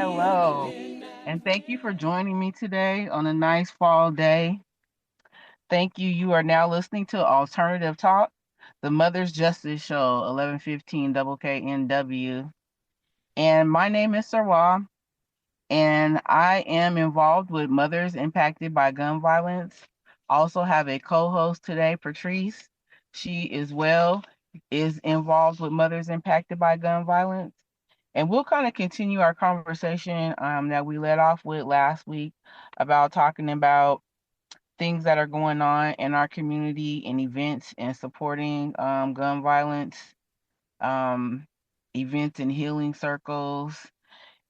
Hello, and thank you for joining me today on a nice fall day. Thank you. You are now listening to Alternative Talk, the Mother's Justice Show, 1115 KNW. And my name is Sarwa, and I am involved with mothers impacted by gun violence. Also have a co-host today, Patrice. She as well is involved with mothers impacted by gun violence. And we'll kind of continue our conversation that we led off with last week about talking about things that are going on in our community and events and supporting gun violence, um, events and healing circles.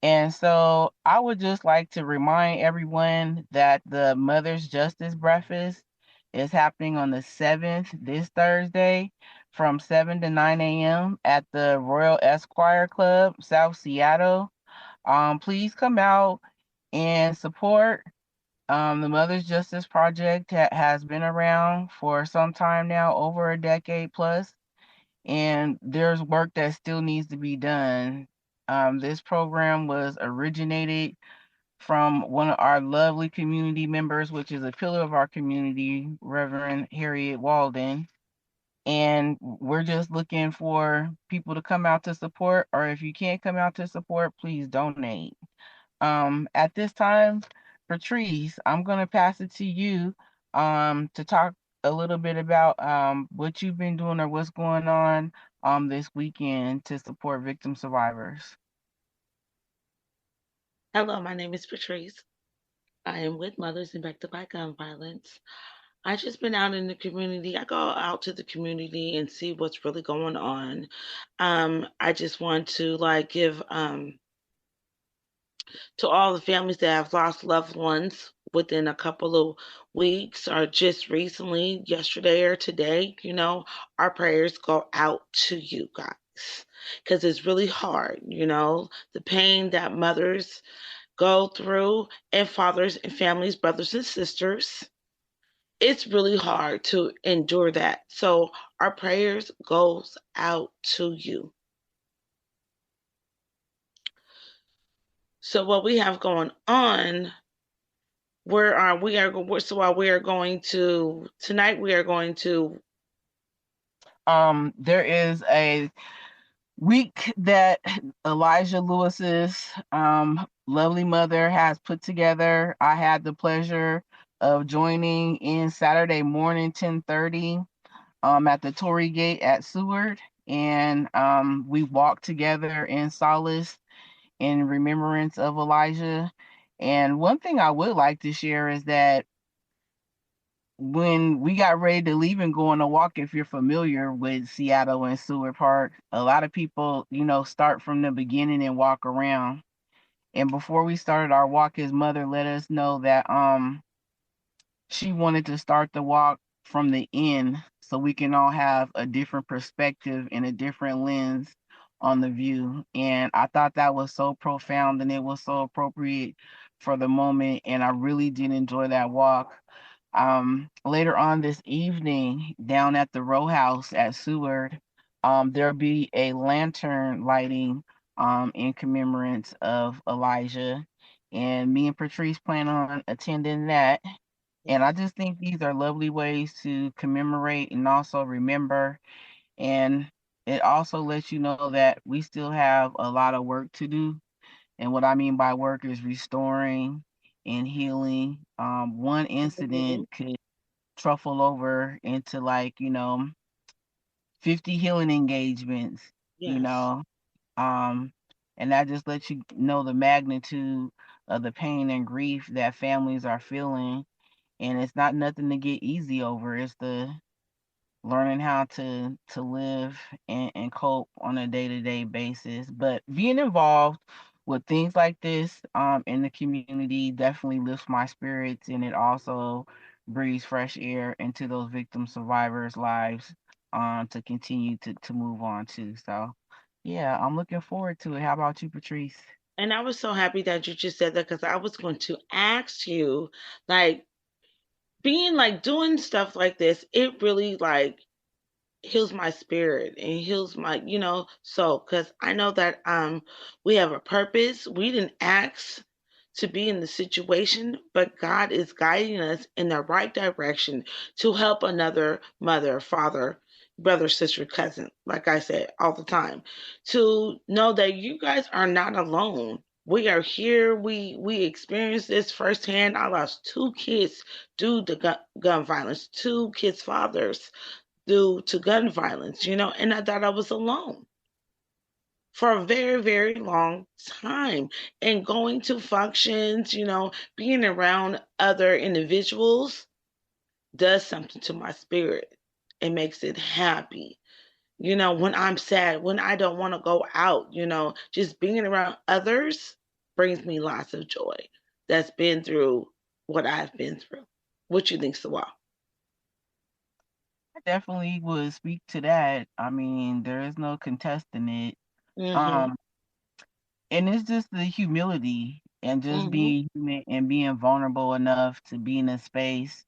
And so I would just like to remind everyone that the Mother's Justice Breakfast is happening on the 7th, this Thursday, from 7 to 9 a.m. at the Royal Esquire Club, South Seattle. Please come out and support. The Mother's Justice Project has been around for some time now, over a decade plus, and there's work that still needs to be done. This program was originated from one of our lovely community members, which is a pillar of our community, Reverend Harriett Walden. And we're just looking for people to come out to support, or if you can't come out to support, please donate. At this time, Patrice, I'm going to pass it to you to talk a little bit about what you've been doing or what's going on this weekend to support victim survivors. Hello, my name is Patrice. I am with Mothers Impacted by Gun Violence. I just been out in the community. I go out to the community and see what's really going on. I just want to give to all the families that have lost loved ones within a couple of weeks or just recently, yesterday or today. Our prayers go out to you guys because it's really hard. The pain that mothers go through, and fathers and families, brothers and sisters. It's really hard to endure that. So our prayers goes out to you. So what we have going on, where are we are so while we are going to tonight we are going to There is a week that Elijah Lewis's lovely mother has put together. I had the pleasure of joining in Saturday morning, 10:30, at the Tory Gate at Seward, and we walked together in solace in remembrance of Elijah. And one thing I would like to share is that when we got ready to leave and go on a walk, if you're familiar with Seattle and Seward Park, a lot of people, start from the beginning and walk around. And before we started our walk, his mother let us know that she wanted to start the walk from the end so we can all have a different perspective and a different lens on the view. And I thought that was so profound and it was so appropriate for the moment. And I really did enjoy that walk. Later on this evening, down at the row house at Seward, there'll be a lantern lighting in commemorance of Elijah. And me and Patrice plan on attending that. And I just think these are lovely ways to commemorate and also remember. And it also lets you know that we still have a lot of work to do. And what I mean by work is restoring and healing. One incident could truffle over into 50 healing engagements, you yes. know. Um, and that just lets you know the magnitude of the pain and grief that families are feeling. And it's not nothing to get easy over. It's the learning how to live and cope on a day-to-day basis. But being involved with things like this in the community definitely lifts my spirits, and it also breathes fresh air into those victim survivors' lives to continue to move on too. So yeah, I'm looking forward to it. How about you, Patrice? And I was so happy that you just said that because I was going to ask you, like, being like doing stuff like this, it really heals my spirit and heals my, soul, because I know that we have a purpose. We didn't ask to be in the situation, but God is guiding us in the right direction to help another mother, father, brother, sister, cousin, like I said all the time, to know that you guys are not alone. We are here. We experienced this firsthand. I lost two kids due to gun violence, two kids' fathers due to gun violence, and I thought I was alone for a very, very long time. And going to functions, being around other individuals does something to my spirit. It makes it happy. When I'm sad, when I don't want to go out, just being around others brings me lots of joy that's been through what I've been through. What you think, Sawal? I definitely would speak to that. I mean, there is no contesting it. Mhm. Um, and it's just the humility and just Mhm. being human and being vulnerable enough to be in a space.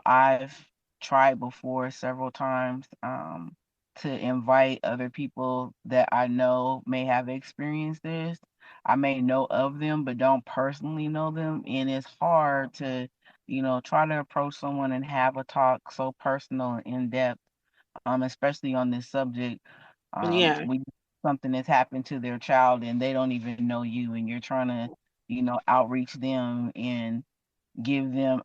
I've tried before several times to invite other people that I know may have experienced this. I may know of them, but don't personally know them. And it's hard to, try to approach someone and have a talk so personal and in depth, especially on this subject. Yeah. When something has happened to their child and they don't even know you, and you're trying to, outreach them and give them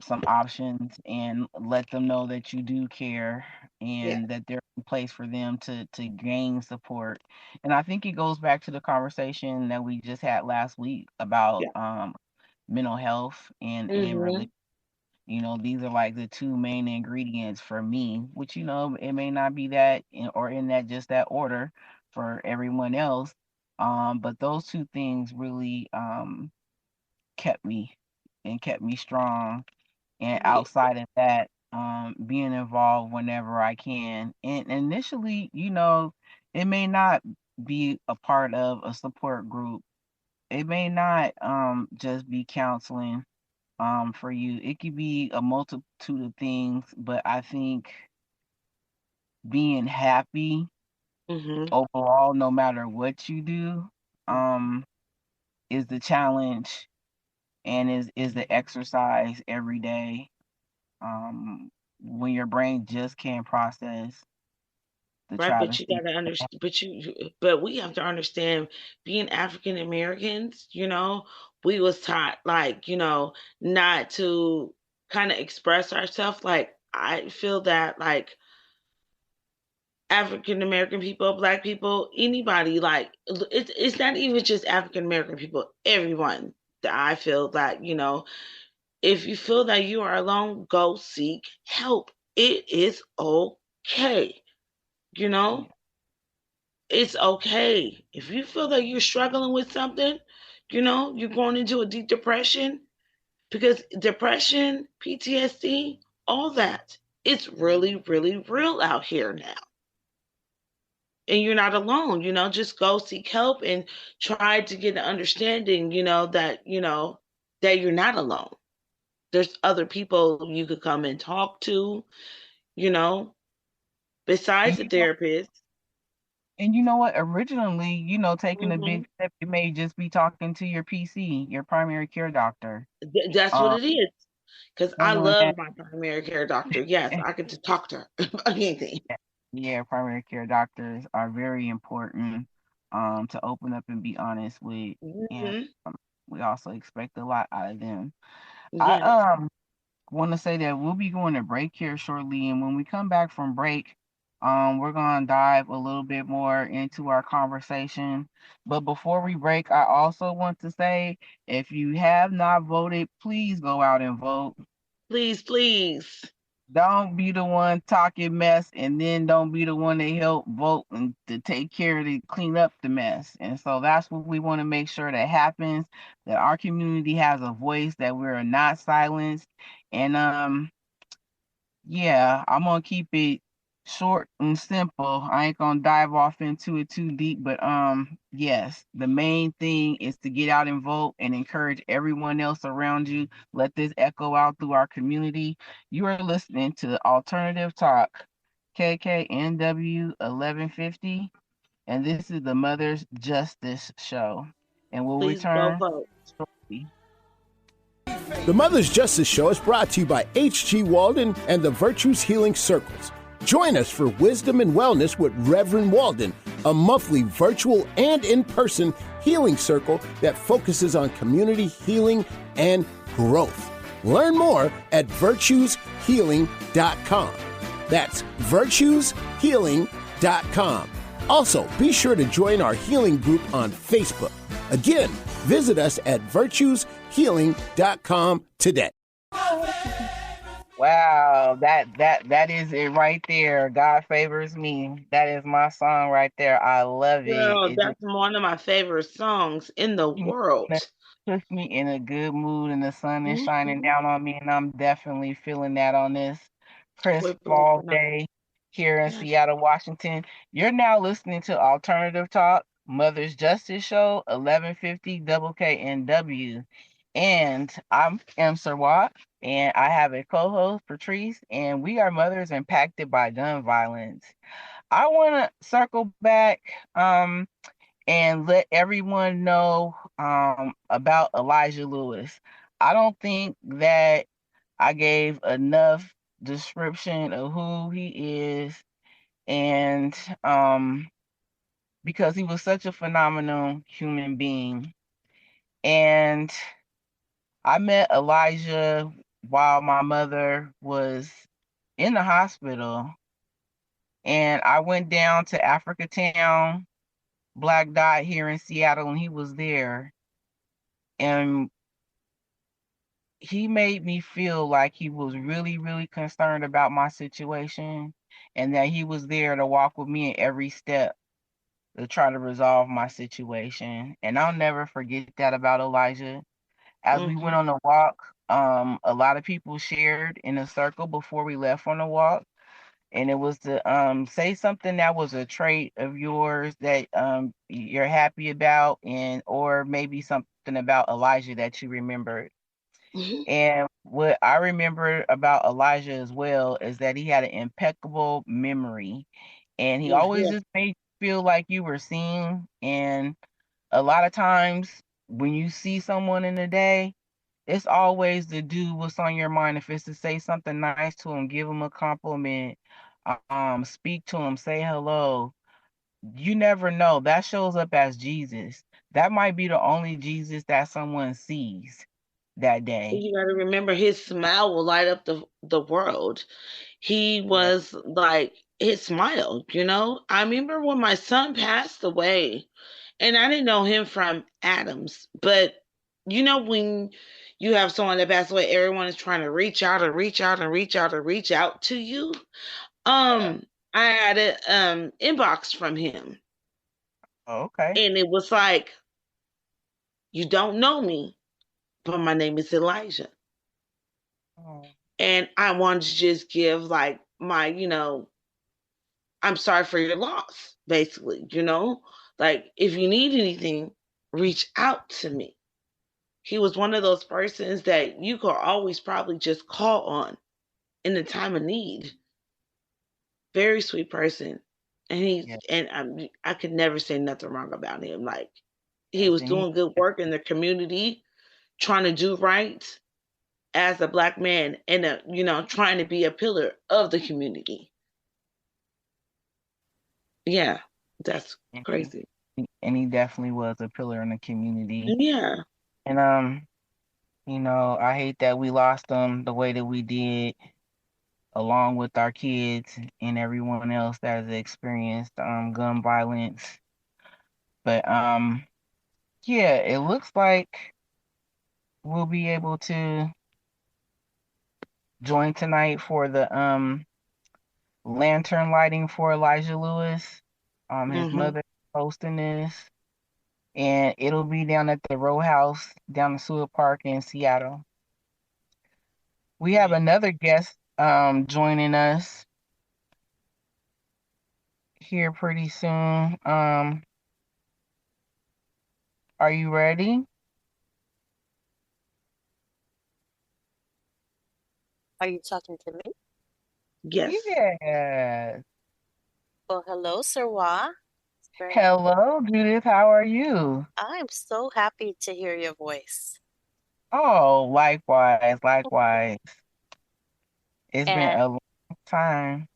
some options and let them know that you do care Yeah. and that there's a place for them to gain support. And I think it goes back to the conversation that we just had last week about Yeah. mental health and really, Mhm. these are like the two main ingredients for me, which it may not be that or in that just that order for everyone else. But those two things really kept me and kept me strong. And Yeah. outside of that, being involved whenever I can. And initially, it may not be a part of a support group. It may not just be counseling for you. It could be a multitude of things, but I think being happy Mhm. overall, no matter what you do, um, is the challenge and is the exercise every day. Um, when your brain just can't process the Right, but you travesty. gotta understand. But we have to understand, being African Americans. We was taught, like, not to kind of express ourselves. Like, I feel that, like, African American people, Black people, anybody, like, it's not even just African American people. Everyone, that I feel that, if you feel that you are alone, go seek help. It is okay. You know, Yeah. it's okay. If you feel that you're struggling with something, you're going into a deep depression, because depression, PTSD, all that, it's really, really real out here now. And you're not alone, just go seek help and try to get an understanding, that you're not alone. There's other people you could come and talk to, you know, besides And the you know, therapist. and you know what? Originally, taking a Hmm. big step, it may just be talking to your PC, your primary care doctor. That's what Um, it is. Because I handling that. love my primary care doctor. Yes, I can just talk to her about anything. Yeah, primary care doctors are very important to open up and be honest with, and Hmm. um, we also expect a lot out of them. I Yes. want to say that we'll be going to break here shortly, and when we come back from break, we're gonna dive a little bit more into our conversation. But before we break, I also want to say, if you have not voted, please go out and vote. Please, please. Don't be the one talking mess, and then don't be the one that help vote and to take care of to clean up the mess. And so that's what we want to make sure that happens, that our community has a voice, that we're not silenced. And yeah, I'm gonna keep it short and simple. I ain't gonna dive off into it too deep, but yes, the main thing is to get out and vote and encourage everyone else around you. Let this echo out through our community. You are listening to Alternative Talk. WKKNW 1150. And this is the Mother's Justice Show. And we'll Please go return vote. shortly. The Mother's Justice Show is brought to you by H.G. Walden and the Virtues Healing Circles. Join us for Wisdom and Wellness with Reverend Walden, a monthly virtual and in-person healing circle that focuses on community healing and growth. Learn more at virtueshealing.com. That's virtueshealing.com. Also, be sure to join our healing group on Facebook. Again, visit us at virtueshealing.com today. Wow, that is it right there. God favors me. That is my song right there. I love it. Girl, It just that's one of my favorite songs in the world. puts me in a good mood, and the sun is shining Hmm. down on me, and I'm definitely feeling that on this crisp We're fall blessing us. day here in Yes. Seattle, Washington. You're now listening to Alternative Talk, Mother's Justice Show, 1150 WKNW. And I'm Sir Watt, and I have a co-host, Patrice, and we are mothers impacted by gun violence. I want to circle back and let everyone know about Elijah Lewis. I don't think that I gave enough description of who he is, and because he was such a phenomenal human being. And I met Elijah while my mother was in the hospital, and I went down to Africa Town, Black Dot here in Seattle, and he was there. And he made me feel like he was really, really concerned about my situation, and that he was there to walk with me in every step to try to resolve my situation. And I'll never forget that about Elijah. As we went Hmm. on the walk, a lot of people shared in a circle before we left on the walk. And it was to say something that was a trait of yours that you're happy about, and or maybe something about Elijah that you remembered. Hmm. And what I remember about Elijah as well is that he had an impeccable memory, and he Yeah, always yeah. just made you feel like you were seen. And a lot of times when you see someone in the day, it's always to do what's on your mind. If it's to say something nice to him, give him a compliment, speak to him, say hello. You never know. That shows up as Jesus. That might be the only Jesus that someone sees that day. You got to remember his smile will light up the world. He Yeah. was like his smile, you know? I remember when my son passed away, and I didn't know him from Adams, but you know when you have someone that passed away, everyone is trying to reach out and reach out and reach out and reach out to you. Yeah. I had an inbox from him, Oh, okay. and it was like, "You don't know me, but my name is Elijah." Oh, And I wanted to just give like my, I'm sorry for your loss, basically, Like if you need anything, reach out to me. He was one of those persons that you could always probably just call on in the time of need. Very sweet person. And yeah. I could never say nothing wrong about him. Like he Yes, was and he. doing good work in the community, trying to do right as a black man and trying to be a pillar of the community. Yeah, that's And crazy. he definitely was a pillar in the community. Yeah. And I hate that we lost him the way that we did, along with our kids and everyone else that has experienced gun violence. But yeah, it looks like we'll be able to join tonight for the lantern lighting for Elijah Lewis. His Hmm. mother hosting this, and it'll be down at the Row House down in Seward Park in Seattle. We have Right. another guest joining us here pretty soon. Are you ready? Are you talking to me? Yes. Yes. Well, hello, Sirwa. It's very nice. Hello, Judith. How are you? I'm so happy to hear your voice. Oh, likewise, likewise. It's been And a long time.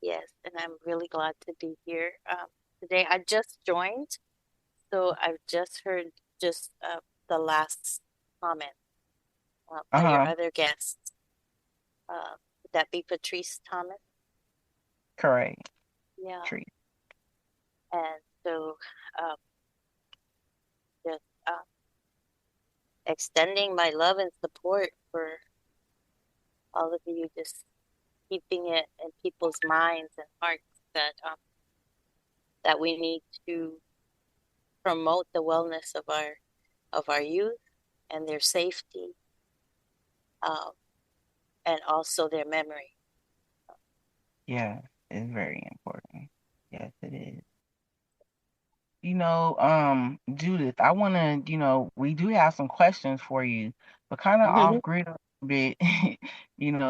yes, and I'm really glad to be here. Today I just joined, so I've just heard just the last comment by your Uh-huh. other guest. Would that be Patrice Thomas? Correct. Yeah. Treat. And so um, just extending my love and support for all of you, just keeping it in people's minds and hearts that we need to promote the wellness of our youth and their safety, um, and also their memory. Yeah, it's very important. Yes, it is. Judith, I wanna, we do have some questions for you, but kind of Hmm. off grid a bit,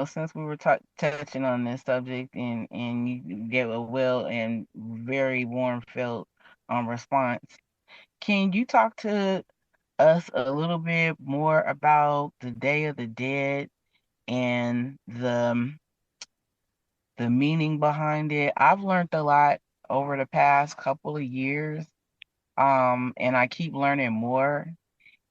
since we were touching on this subject and you gave a well and very warm felt response. Can you talk to us a little bit more about the Day of the Dead and the meaning behind it? I've learned a lot over the past couple of years, and I keep learning more.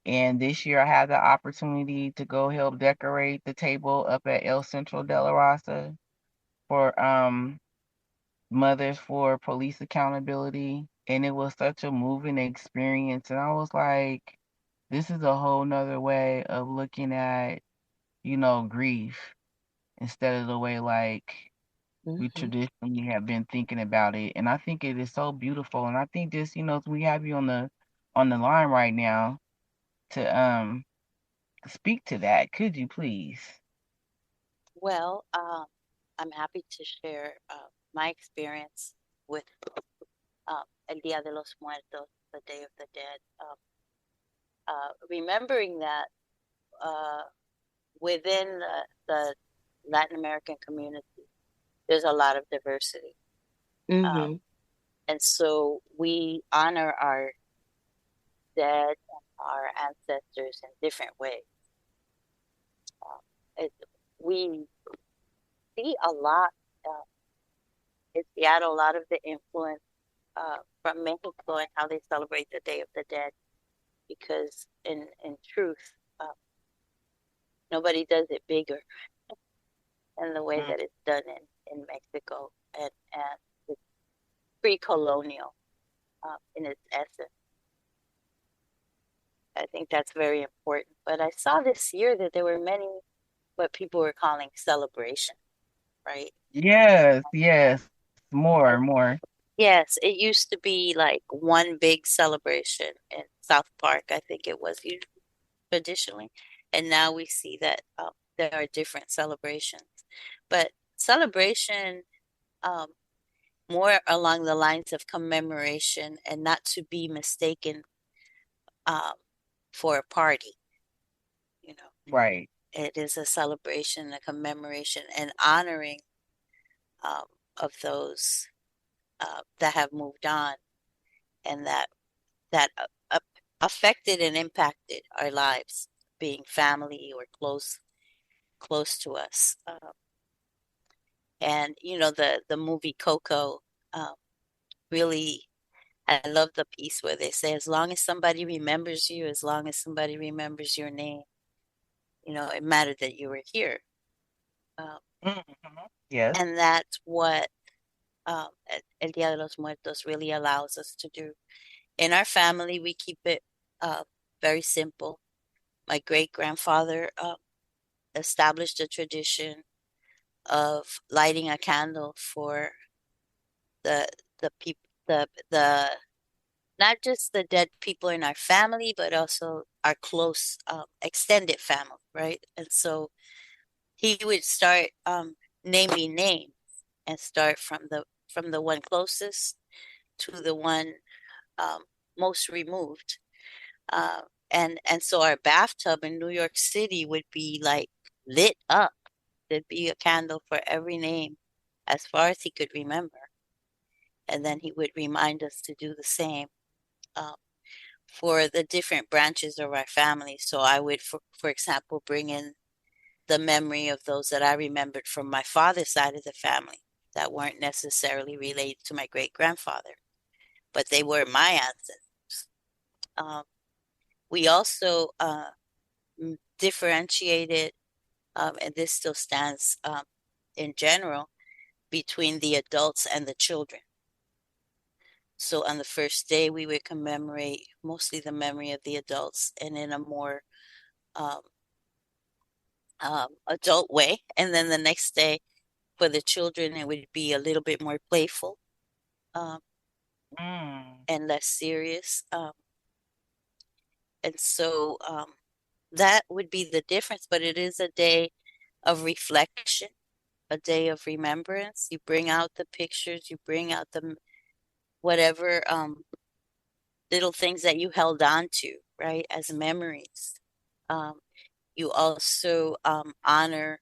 And this year I had the opportunity to go help decorate the table up at El Centro de la Raza for Mothers for Police Accountability. And it was such a moving experience. And I was like, this is a whole nother way of looking at, grief instead of the way like we Hmm. traditionally have been thinking about it. And I think it is so beautiful. And I think just, we have you on the line right now to speak to that. Could you please? Well, I'm happy to share my experience with El Día de los Muertos, the Day of the Dead. Remembering that uh, within the Latin American community, there's a lot of diversity. Um, Hmm. and so we honor our dead and our ancestors in different ways. It, we see a lot in Seattle, a lot of the influence from Mexico and how they celebrate the Day of the Dead, because in truth, nobody does it bigger than the way Mm. that it's done in Mexico, and it's pre-colonial in its essence. I think that's very important. But I saw this year that there were many what people were calling celebration, right? Yes, yes. And More. yes, it used to be like one big celebration in South Park, I think it was traditionally, and now we see that there are different celebrations, but celebration um, more along the lines of commemoration and not to be mistaken um, for a party. You know, Right. it is a celebration, a commemoration, and honoring um, of those that have moved on and that affected and impacted our lives, being family or close to us. And the movie Coco um, really, I love the piece where they say, as long as somebody remembers you, as long as somebody remembers your name, it mattered that you were here. Um, Hmm. Yes. and that's what El Dia de los Muertos really allows us to do. In our family, we keep it uh, very simple. My great grandfather established a tradition of lighting a candle for the people, the not just the dead people in our family, but also our close extended family, right? And so he would start naming names and start from the one closest to the one um, most removed. Uh, and so our bathtub in New York City would be like lit up there'd be a candle for every name as far as he could remember. And then he would remind us to do the same um, for the different branches of our family. So I would, for example, bring in the memory of those that I remembered from my father's side of the family that weren't necessarily related to my great grandfather, but they were my ancestors. Um, we also differentiated, and this still stands in general, between the adults and the children. So on the first day, we would commemorate mostly the memory of the adults and in a more um, adult way. And then the next day, for the children, it would be a little bit more playful um, and less serious. And so that would be the difference, but it is a day of reflection, a day of remembrance. You bring out the pictures, you bring out the whatever little things that you held on to, right, as memories. Um, you also honor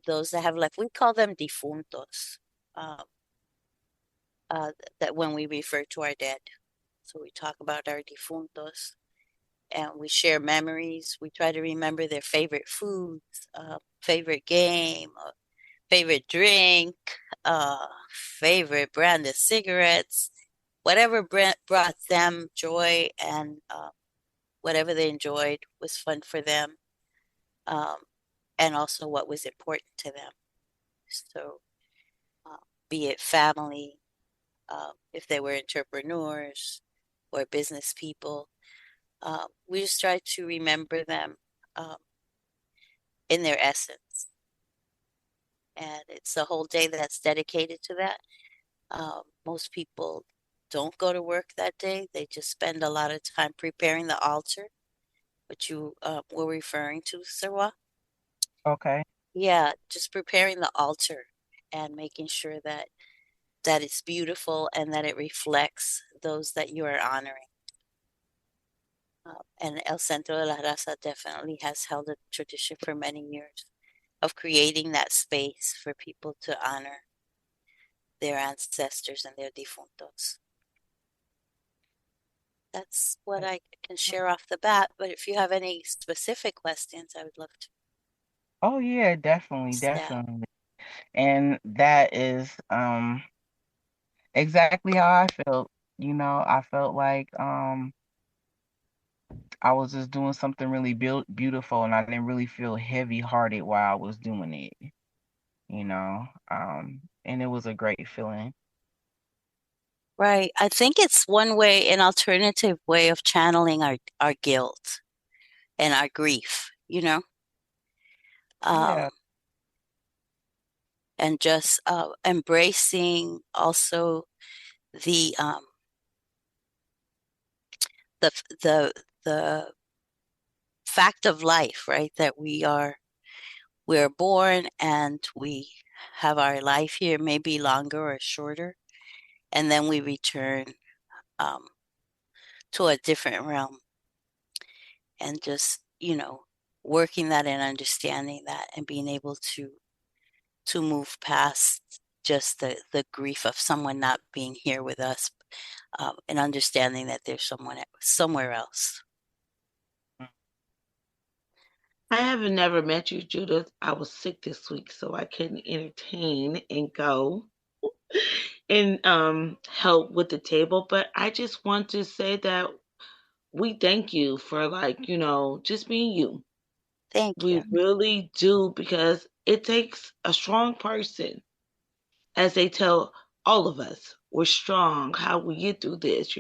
those that have left. We call them difuntos, um, that when we refer to our dead. So we talk about our difuntos and we share memories. We try to remember their favorite foods, favorite game, favorite drink, favorite brand of cigarettes, whatever brought them joy and whatever they enjoyed was fun for them, um, and also what was important to them. So, uh, be it family, if they were entrepreneurs or business people, we just try to remember them um, in their essence. And it's a whole day that's dedicated to that. Most people don't go to work that day. They just spend a lot of time preparing the altar, which you were referring to, Sarwa. Okay. Yeah, just preparing the altar and making sure that it's beautiful and that it reflects those that you are honoring. And El Centro de la Raza definitely has held a tradition for many years of creating that space for people to honor their ancestors and their difuntos. That's what I can share off the bat, but if you have any specific questions, I would love to Oh yeah, definitely, stab. definitely. And that is exactly how I felt. I felt like I was just doing something really beautiful and I didn't really feel heavy-hearted while I was doing it. And it was a great feeling. Right. I think it's one way, an alternative way of channeling our guilt and our grief, Yeah. um, and just embracing also the um, the the the fact of life, right? That we're born and we have our life here, maybe longer or shorter, and then we return um, to a different realm, and just working that and understanding that and being able to move past just the grief of someone not being here with us, and understanding that there's someone somewhere else. I haven't never met you, Judith. I was sick this week, so I couldn't entertain and go and help with the table. But I just want to say that we thank you for just being you. Thank you. We really do because it takes a strong person, as they tell all of us, we're strong, how we get through this.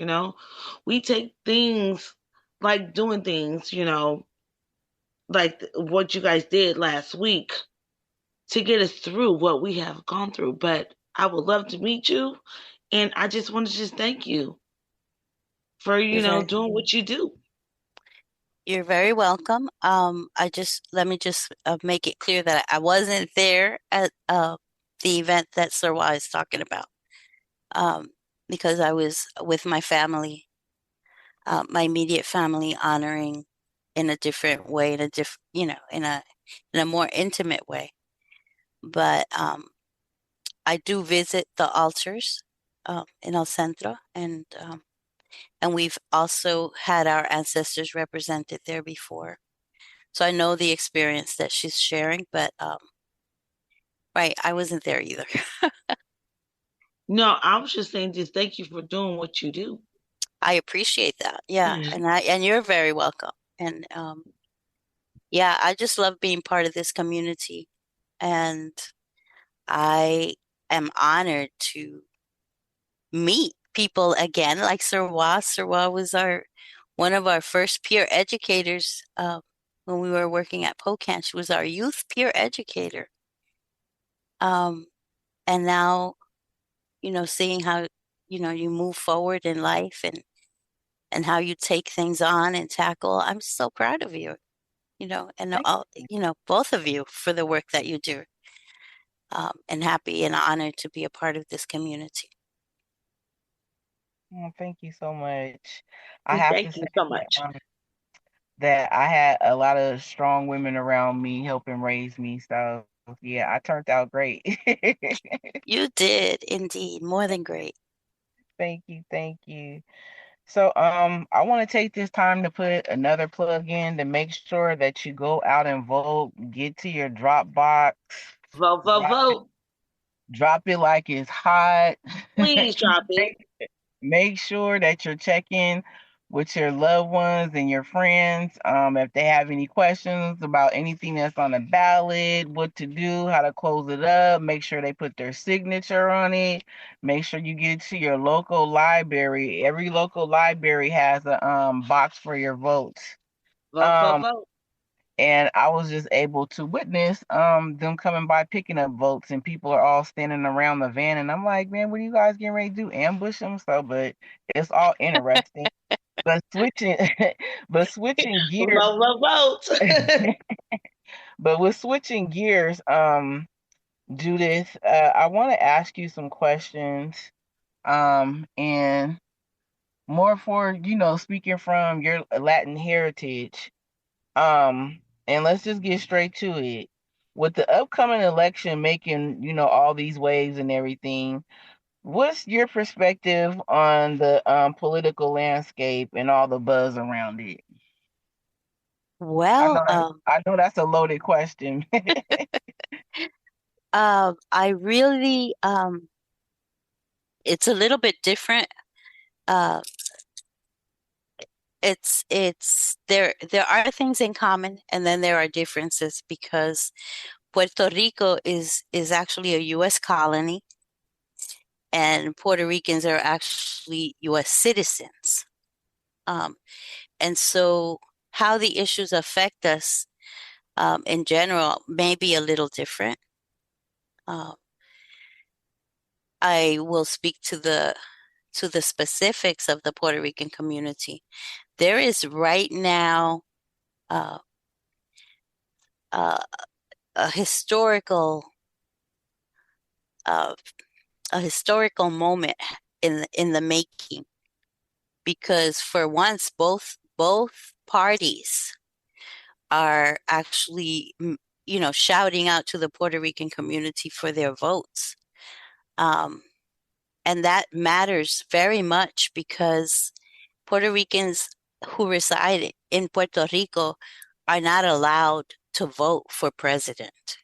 We take things like doing things, like what you guys did last week to get us through what we have gone through. But I would love to meet you. And I just want to just thank you for, You're very doing what you do. you're very welcome. Let me just make it clear that I wasn't there at the event that Sarwa is talking about, um, because I was with my family, my immediate family, honoring in a different way, in a more intimate way. But I do visit the altars in El Centro, and we've also had our ancestors represented there before. So I know the experience that she's sharing, but right, I wasn't there either. No, I was just saying, just thank you for doing what you do. I appreciate that. Yeah, and you're very welcome. And yeah, I just love being part of this community, and I am honored to meet people again, like Sirwa. Sirwa was one of our first peer educators when we were working at POCAN. She was our youth peer educator. And now, seeing how, you move forward in life and how you take things on and tackle. I'm so proud of you, and Thank all, you. both of you for the work that you do. And happy and honored to be a part of this community. Thank you so much. I have Thank to say you so much. that I had a lot of strong women around me helping raise me. So yeah, I turned out great. You did indeed, more than great. Thank you, thank you. So I want to take this time to put another plug in to make sure that you go out and vote, get to your Dropbox, Vote, vote, drop vote. drop it like it's hot. Please drop it. Make sure that you're checking with your loved ones and your friends. If they have any questions about anything that's on the ballot, what to do, how to close it up, make sure they put their signature on it. Make sure you get to your local library. Every local library has a box for your votes. Vote, vote, Um, vote. and I was just able to witness them coming by picking up votes, and people are all standing around the van, and I'm like, man, what are you guys getting ready to do? Ambush them? So, but it's all interesting. But switching, but switching gears, Vote, vote, vote. but with switching gears, Judith, I want to ask you some questions, and more for speaking from your Latin heritage. And let's just get straight to it. With the upcoming election making, all these waves and everything, what's your perspective on the political landscape and all the buzz around it? I Well, know that I know that's a loaded question. I really, it's a little bit different. Uh, there are things in common, and then there are differences because Puerto Rico is actually a U.S. colony, and Puerto Ricans are actually U.S. citizens. Um, and so how the issues affect us in general may be a little different. Uh, I will speak to the specifics of the Puerto Rican community. There is right now uh, uh, a uh, historical moment in the making because for once both parties are actually shouting out to the Puerto Rican community for their votes. Um, and that matters very much because Puerto Ricans who reside in Puerto Rico are not allowed to vote for president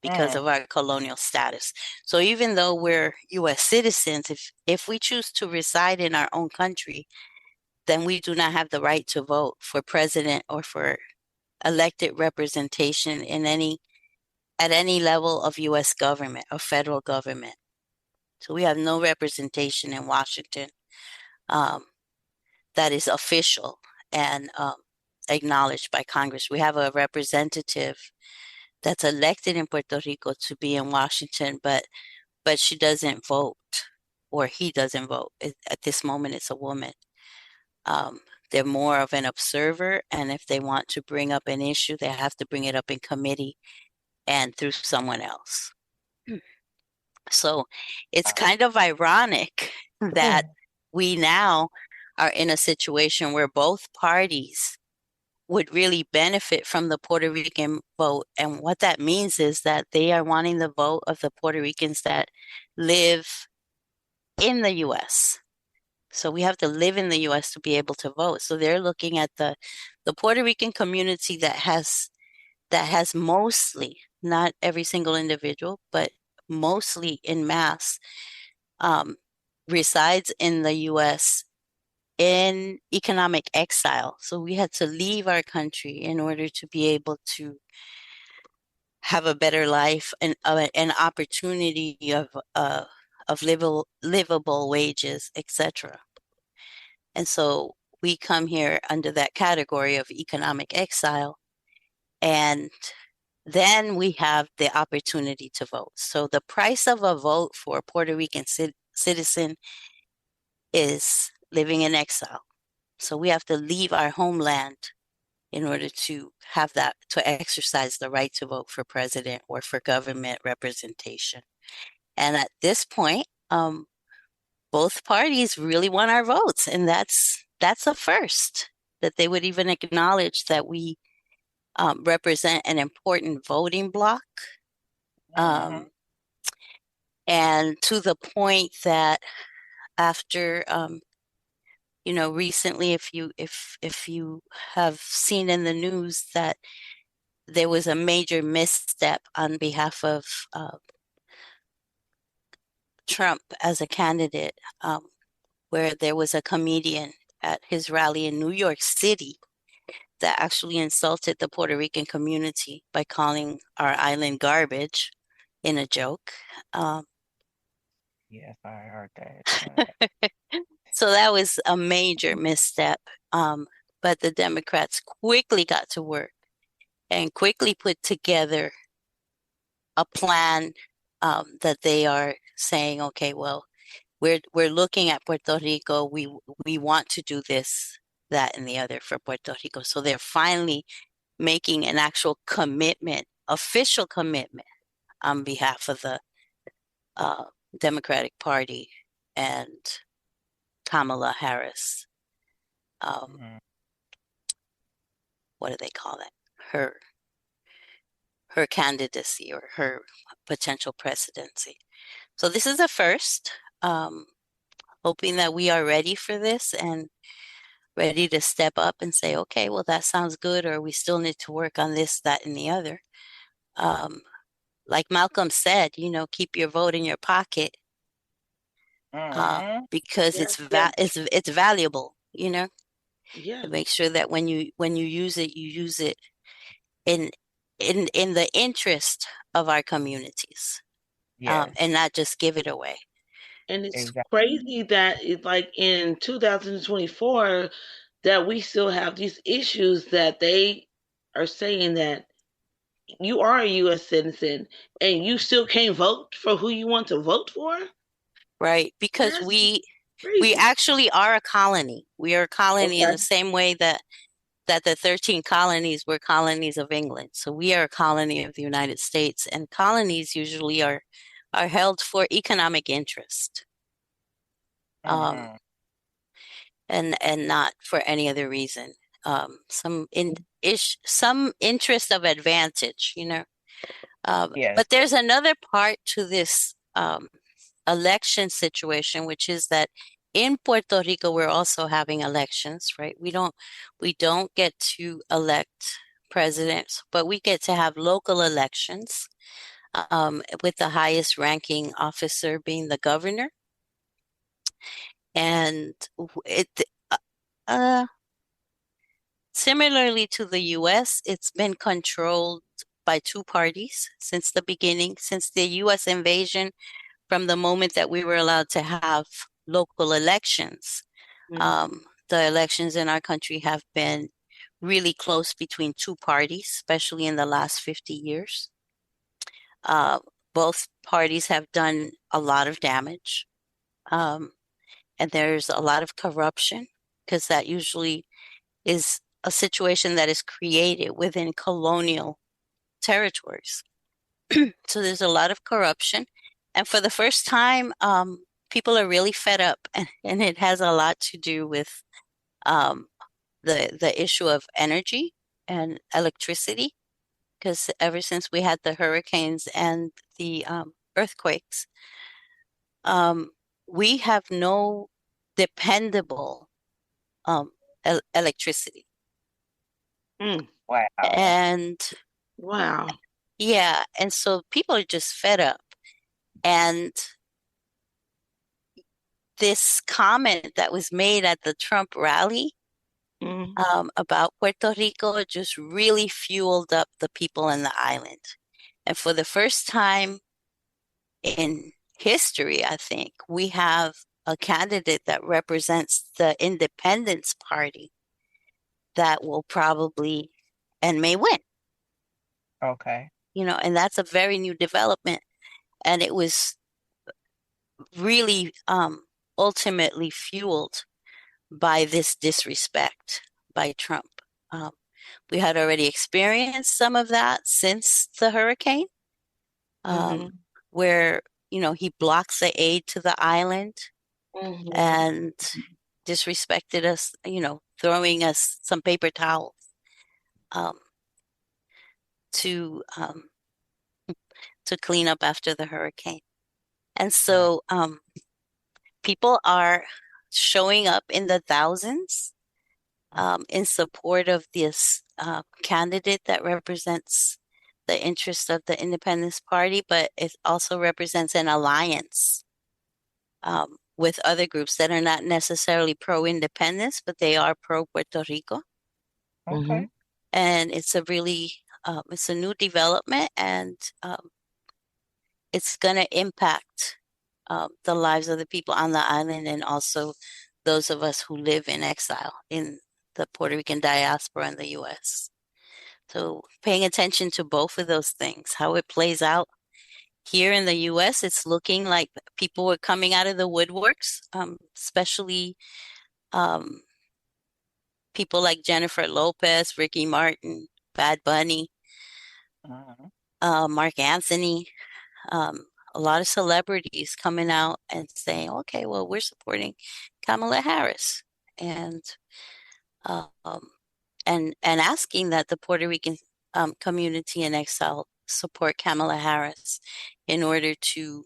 because Mm, of our colonial status. So even though we're US citizens, if we choose to reside in our own country, then we do not have the right to vote for president or for elected representation at any level of US government or federal government. So we have no representation in Washington um, that is official and acknowledged by Congress. We have a representative that's elected in Puerto Rico to be in Washington, but she doesn't vote or he doesn't vote. At this moment, it's a woman. Um, they're more of an observer, and if they want to bring up an issue, they have to bring it up in committee and through someone else. So it's kind of ironic that we now are in a situation where both parties would really benefit from the Puerto Rican vote. And what that means is that they are wanting the vote of the Puerto Ricans that live in the US. So we have to live in the US to be able to vote. So they're looking at the Puerto Rican community that has mostly, not every single individual, but mostly in mass, um, resides in the US in economic exile. So we had to leave our country in order to be able to have a better life and an opportunity of livable wages, etc. And so we come here under that category of economic exile, and then we have the opportunity to vote. So the price of a vote for a Puerto Rican citizen is living in exile. So we have to leave our homeland in order to have that, to exercise the right to vote for president or for government representation. And at this point, both parties really want our votes, and that's a first, that they would even acknowledge that we represent an important voting bloc. And to the point that after recently, if you have seen in the news that there was a major misstep on behalf of Trump as a candidate, where there was a comedian at his rally in New York City that actually insulted the Puerto Rican community by calling our island garbage in a joke. Yes, I heard that. So that was a major misstep. But the Democrats quickly got to work and quickly put together a plan that they are saying, okay, well, we're looking at Puerto Rico. We want to do this, that, and the other for Puerto Rico. So they're finally making an actual commitment, official commitment, on behalf of the Democratic Party and Kamala Harris. What do they call that? Her candidacy or her potential presidency. So this is a first. Hoping that we are ready for this and ready to step up and say, okay, well, that sounds good, or we still need to work on this, that, and the other. Like Malcolm said, keep your vote in your pocket, because Yes, yes, it's valuable, yes. to make sure that when you use it, you use it in the interest of our communities, Yes, and not just give it away. And it's exactly. crazy that it's like in 2024 that we still have these issues that they are saying that you are a U.S. citizen and you still can't vote for who you want to vote for. Right, because That's we crazy. actually are a colony. We are a colony in Okay. the same way that the 13 colonies were colonies of England. So we are a colony of the United States, and colonies usually are held for economic interest, um, and not for any other reason. Some interest of advantage, Yes. But there's another part to this election situation, which is that in Puerto Rico, we're also having elections, right? We don't get to elect presidents, but we get to have local elections, with the highest ranking officer being the governor. And it, similarly to the US, it's been controlled by two parties since the beginning, since the US invasion. From the moment that we were allowed to have local elections, the elections in our country have been really close between two parties, especially in the last 50 years. Both parties have done a lot of damage, and there's a lot of corruption, because that usually is a situation that is created within colonial territories. So there's a lot of corruption. And for the first time, people are really fed up, and it has a lot to do with the issue of energy. and electricity, because ever since we had the hurricanes and the earthquakes, we have no dependable electricity. Wow. And Wow. yeah, and so people are just fed up. And this comment that was made at the Trump rally about Puerto Rico just really fueled up the people in the island. And for the first time in history, I think, we have a candidate that represents the Independence Party that will probably and may win. Okay. And that's a very new development. And it was really ultimately fueled by this disrespect by Trump. We had already experienced some of that since the hurricane, where, he blocks the aid to the island and disrespected us, throwing us some paper towels to clean up after the hurricane. And so people are showing up in the thousands in support of this candidate that represents the interest of the Independence Party, but it also represents an alliance with other groups that are not necessarily pro-independence, but they are pro-Puerto Rico. Okay. And it's a really, it's a new development, and it's going to impact the lives of the people on the island, and also those of us who live in exile in the Puerto Rican diaspora in the U.S. So paying attention to both of those things, how it plays out here in the U.S., it's looking like people were coming out of the woodworks, especially people like Jennifer Lopez, Ricky Martin, Bad Bunny, Mark Anthony, a lot of celebrities coming out and saying, okay, well, we're supporting Kamala Harris, and asking that the Puerto Rican community in exile support Kamala Harris in order to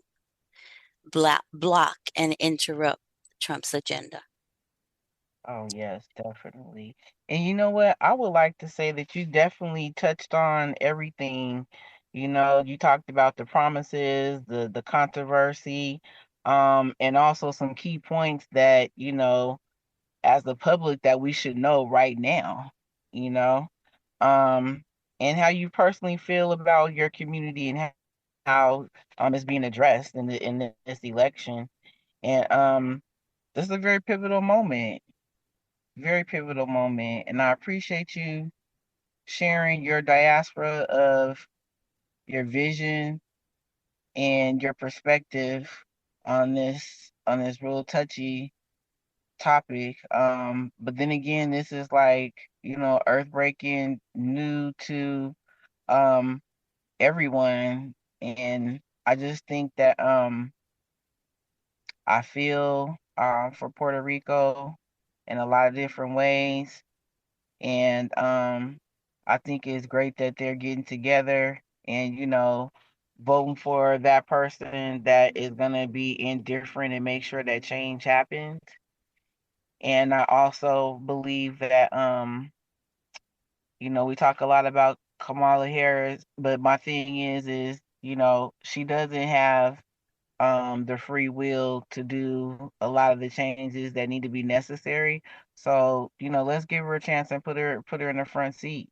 block and interrupt Trump's agenda. Oh, yes, definitely. And you know what? I would like to say that you definitely touched on everything. You talked about the promises, the controversy, and also some key points that, as the public that we should know right now, you know, um, and how you personally feel about your community and how it's being addressed in this election. And this is a very pivotal moment, and I appreciate you sharing your diaspora of your vision and your perspective on this real touchy topic. But then again, this is like, earth breaking, new to everyone. And I just think that I feel for Puerto Rico in a lot of different ways. And I think it's great that they're getting together and, voting for that person that is going to be indifferent and make sure that change happens. And I also believe that, we talk a lot about Kamala Harris, but my thing is, she doesn't have the free will to do a lot of the changes that need to be necessary. So, let's give her a chance and put her in the front seat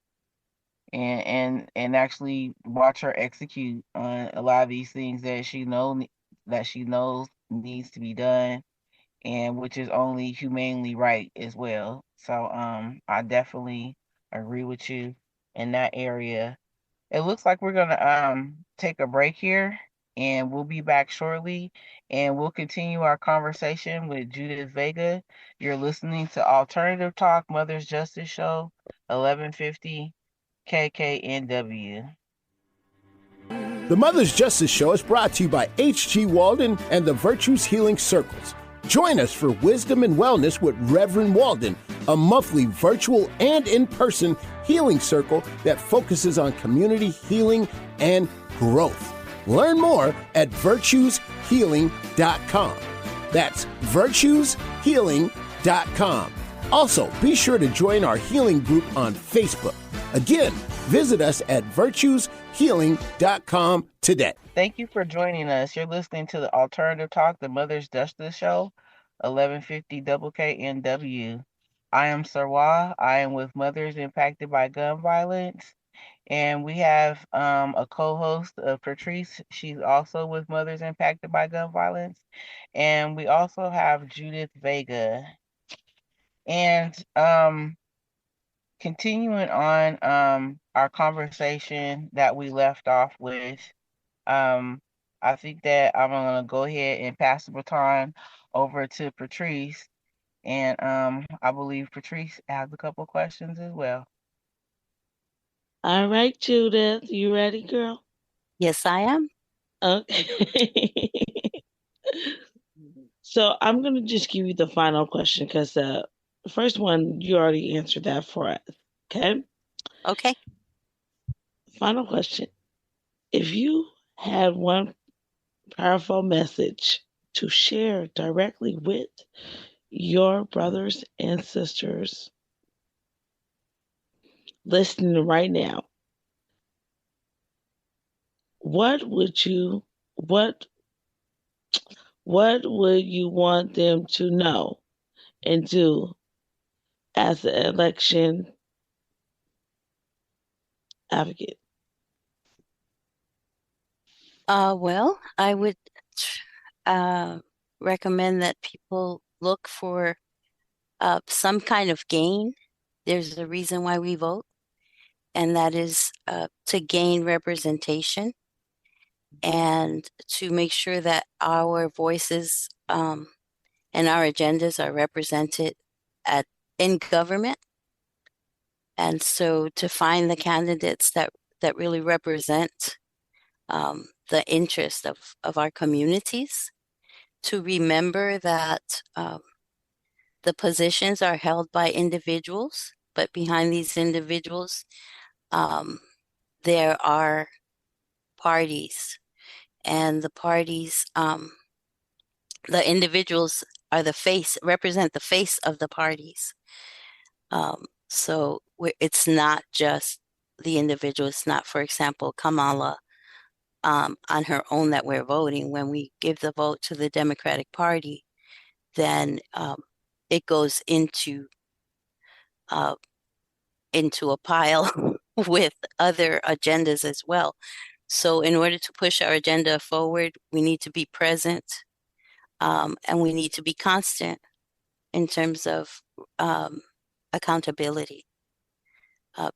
and actually watch her execute on a lot of these things that she knows needs to be done, and which is only humanely right as well. So I definitely agree with you in that area. It looks like we're gonna take a break here, and we'll be back shortly, and we'll continue our conversation with Judith Vega. You're listening to Alternative Talk Mother's Justice Show, 1150 KKNW. The Mother's Justice Show is brought to you by H.G. Walden and the Virtues Healing Circles. Join us for Wisdom and Wellness with Reverend Walden, a monthly virtual and in-person healing circle that focuses on community healing and growth. Learn more at virtueshealing.com. That's virtueshealing.com. Also, be sure to join our healing group on Facebook. Again, visit us at virtueshealing.com today. Thank you for joining us. You're listening to the Alternative Talk, the Mother's Justice Show, 1150 WKNW. I am Sarwa. I am with Mothers Impacted by Gun Violence. And we have a co-host, Patrice. She's also with Mothers Impacted by Gun Violence. And we also have Judith Vega. And continuing on our conversation that we left off with, I think that I'm going to go ahead and pass the baton over to Patrice. And I believe Patrice has a couple questions as well. All right, Judith, you ready, girl? Yes, I am. Okay. So I'm going to just give you the final question because the first one, you already answered that for us. Okay? Okay. Final question. If you had one powerful message to share directly with your brothers and sisters listening right now, what would you want them to know and do as an election advocate? Well, I would recommend that people look for some kind of gain. There's a reason why we vote, and that is to gain representation and to make sure that our voices and our agendas are represented in government. And so to find the candidates that really represent the interest of our communities, to remember that the positions are held by individuals, but behind these individuals, there are parties, and the parties, the individuals are represent the face of the parties. So it's not just the individual. It's not, for example, Kamala on her own that we're voting. When we give the vote to the Democratic Party, then it goes into a pile with other agendas as well. So in order to push our agenda forward, we need to be present, and we need to be constant in terms of accountability,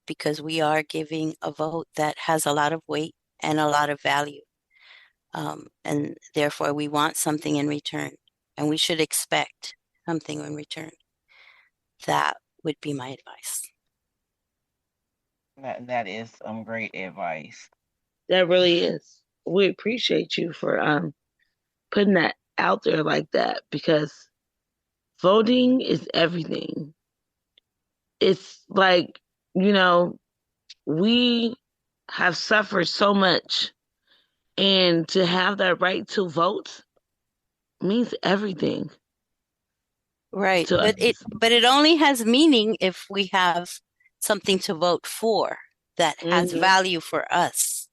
because we are giving a vote that has a lot of weight and a lot of value. And therefore, we want something in return, and we should expect something in return. That would be my advice. That is great advice. That really is. We appreciate you for putting that out there like that, because voting is everything. It's like, we have suffered so much, and to have that right to vote means everything. Right. But it only has meaning if we have something to vote for that has value for us.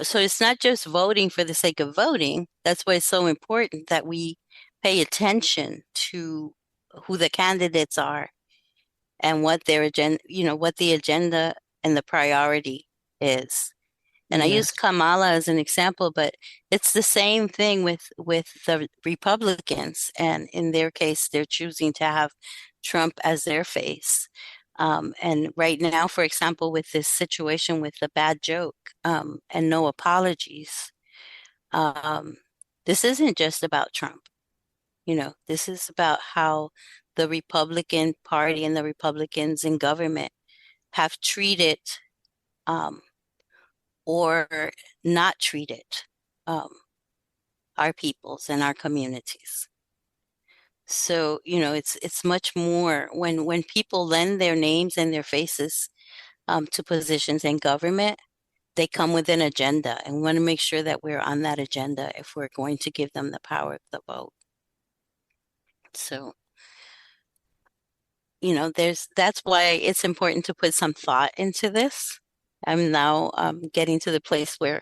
So it's not just voting for the sake of voting. That's why it's so important that we pay attention to who the candidates are and what their agenda, what the agenda and the priority is. And I use Kamala as an example, but it's the same thing with the Republicans. And in their case, they're choosing to have Trump as their face. And right now, for example, with this situation with the bad joke and no apologies, this isn't just about Trump. This is about how the Republican Party and the Republicans in government have treated or not treated our peoples and our communities. So, it's much more when people lend their names and their faces to positions in government, they come with an agenda, and we want to make sure that we're on that agenda if we're going to give them the power of the vote. So, that's why it's important to put some thought into this. I'm now getting to the place where,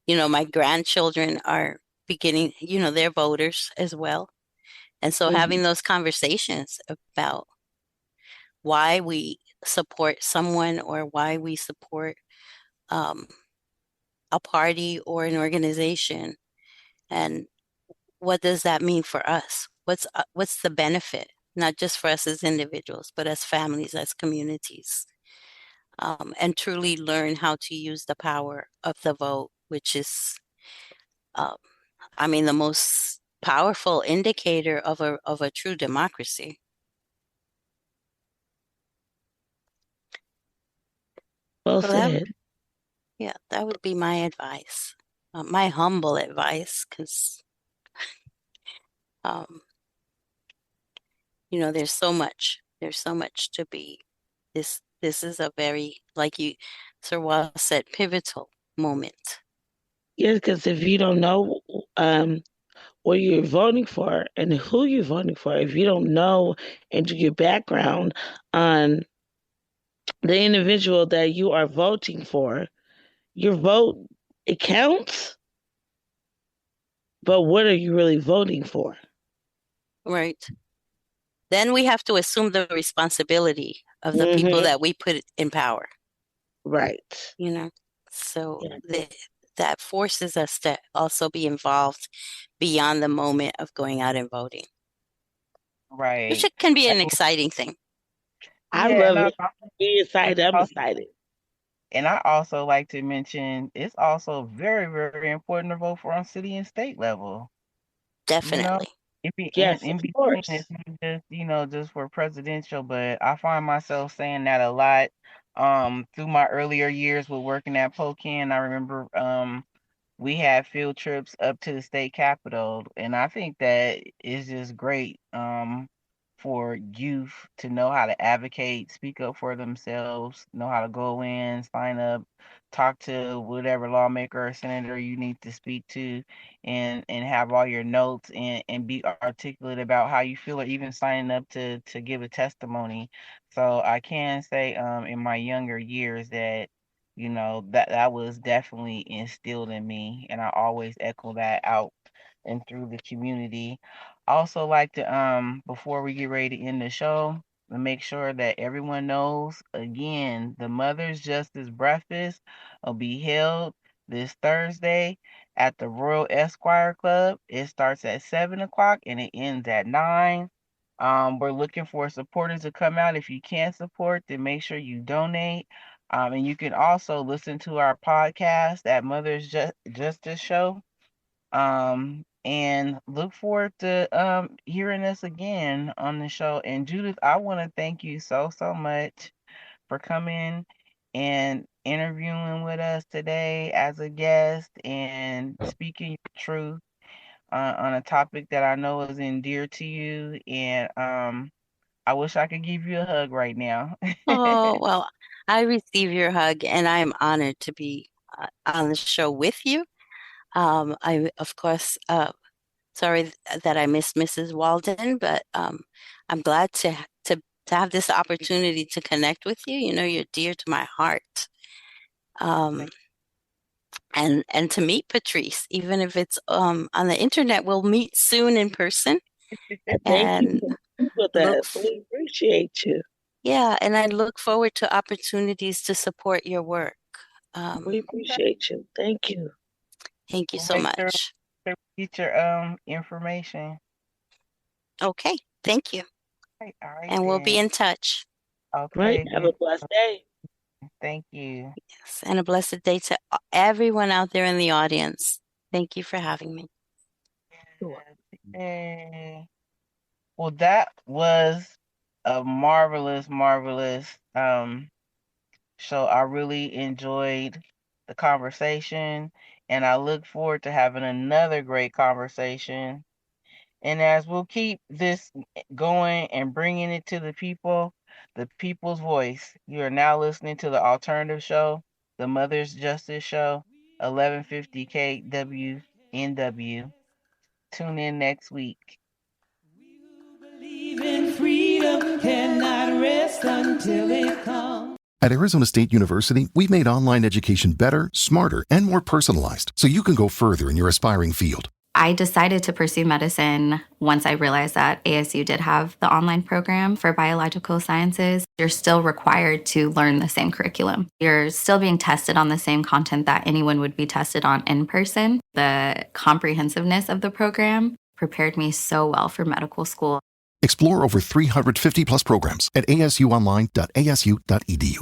my grandchildren are beginning, they're voters as well. And so Mhm. having those conversations about why we support someone or why we support um, a party or an organization, and what does that mean for us? What's the benefit, not just for us as individuals, but as families, as communities, and truly learn how to use the power of the vote, which is, uh, the most powerful indicator of a true democracy. Well So that said. Yeah, that would be my advice, my humble advice, because um, there's so much to be. This is a very, like you, Sir Wall said, pivotal moment. Yes, because if you don't know what you're voting for and who you're voting for, if you don't know and do your background on the individual that you are voting for, your vote, it counts, but what are you really voting for? Right. Then we have to assume the responsibility of the people Hmm. that we put in power, Right. you know. So Yeah. that forces us to also be involved beyond the moment of going out and voting, which Right. it can be an And- exciting thing. I Yeah, love it. Be and excited. I'm I excited. and I also like to mention it's also very, very important to vote for on city and state level. You know, Definitely. it be Yes, of in between. It's course. not just just for presidential, but I find myself saying that a lot. Through my earlier years with working at Pocan, I remember we had field trips up to the state capitol, and I think that is just great for youth to know how to advocate, speak up for themselves, know how to go in, sign up, talk to whatever lawmaker or senator you need to speak to, and have all your notes and be articulate about how you feel, or even signing up to give a testimony. So I can say in my younger years that that was definitely instilled in me, and I always echo that out and through the community. I also like to before we get ready to end the show, to make sure that everyone knows again, the Mother's Justice Breakfast will be held this Thursday at the Royal Esquire Club. It starts at 7 o'clock and it ends at 9. We're looking for supporters to come out. If you can't support, then make sure you donate. And you can also listen to our podcast at Justice Show. And look forward to hearing us again on the show. And Judith, I want to thank you so, so much for coming and interviewing with us today as a guest and speaking your truth on a topic that I know is endear to you. And I wish I could give you a hug right now. Oh, well, I receive your hug, and I'm honored to be on the show with you. Of course, sorry that I missed Mrs. Walden, but I'm glad to have this opportunity to connect with you. You're dear to my heart. Um, and to meet Patrice, even if it's on the internet, we'll meet soon in person. And thank you And for being with look, us. We appreciate you. yeah, and I look forward to opportunities to support your work. We Um, appreciate you. Thank you. Thank you We'll so make sure much. to get your information. Okay, thank you. All right And we'll then. be in touch. Right. Okay, Have a good. blessed day. Thank you. Yes, and a blessed day to everyone out there in the audience. Thank you for having me. Sure. Yay. Well, that was a marvelous, marvelous show. I really enjoyed the conversation, and I look forward to having another great conversation. And as we'll keep this going and bringing it to the people, the people's voice, you are now listening to the Alternative Show, the Mother's Justice Show, 1150 KWNW. Tune in next week. Believe in freedom, cannot rest until it comes. At Arizona State University, we've made online education better, smarter, and more personalized, so you can go further in your aspiring field. I decided to pursue medicine once I realized that ASU did have the online program for biological sciences. You're still required to learn the same curriculum. You're still being tested on the same content that anyone would be tested on in person. The comprehensiveness of the program prepared me so well for medical school. Explore over 350 plus programs at asuonline.asu.edu.